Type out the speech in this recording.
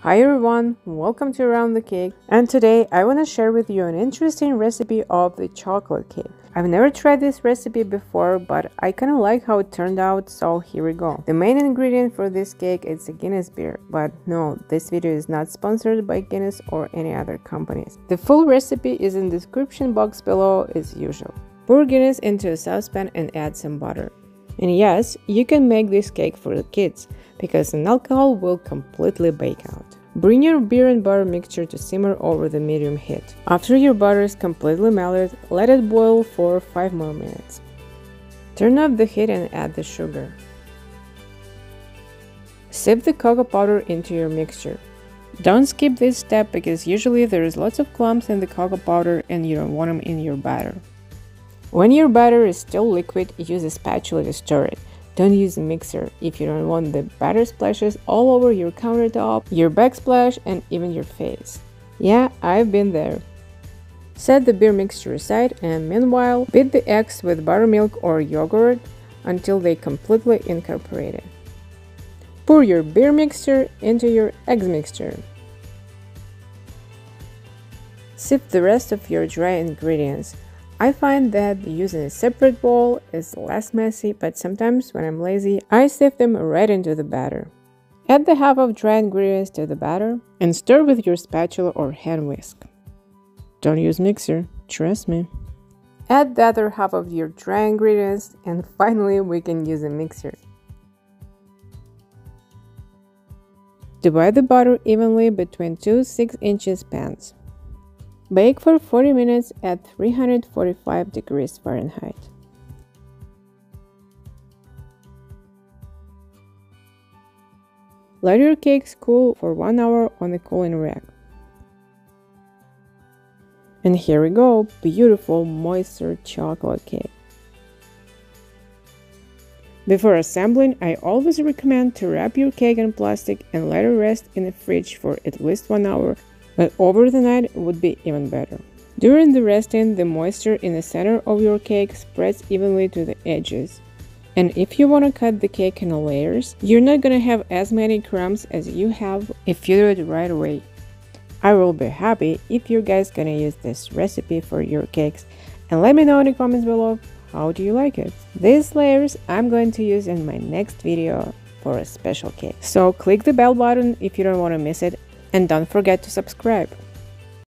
Hi everyone, welcome to Around the Cake, and today I want to share with you an interesting recipe of the chocolate cake. I've never tried this recipe before, but I kind of like how it turned out, so here we go. The main ingredient for this cake is a Guinness beer, but no, this video is not sponsored by Guinness or any other companies. The full recipe is in the description box below as usual. Pour Guinness into a saucepan and add some butter. And yes, you can make this cake for the kids, because an alcohol will completely bake out. Bring your beer and butter mixture to simmer over the medium heat. After your butter is completely melted, let it boil for 5 more minutes. Turn up the heat and add the sugar. Sift the cocoa powder into your mixture. Don't skip this step because usually there is lots of clumps in the cocoa powder and you don't want them in your batter. When your batter is still liquid, use a spatula to stir it. Don't use a mixer if you don't want the batter splashes all over your countertop, your backsplash, and even your face. Yeah, I've been there. Set the beer mixture aside and meanwhile, beat the eggs with buttermilk or yogurt until they completely incorporated. Pour your beer mixture into your eggs mixture. Sift the rest of your dry ingredients. I find that using a separate bowl is less messy, but sometimes when I'm lazy, I sift them right into the batter. Add the half of dry ingredients to the batter and stir with your spatula or hand whisk. Don't use mixer, trust me. Add the other half of your dry ingredients and finally we can use a mixer. Divide the butter evenly between two 6-inch pans. Bake for 40 minutes at 345 degrees Fahrenheit. Let your cakes cool for 1 hour on a cooling rack. And here we go, beautiful moisturized chocolate cake. Before assembling, I always recommend to wrap your cake in plastic and let it rest in the fridge for at least 1 hour. But over the night would be even better. During the resting, the moisture in the center of your cake spreads evenly to the edges. And if you want to cut the cake in layers, you're not gonna have as many crumbs as you have if you do it right away. I will be happy if you guys gonna use this recipe for your cakes, and let me know in the comments below how do you like it. These layers I'm going to use in my next video for a special cake. So click the bell button if you don't want to miss it. And don't forget to subscribe.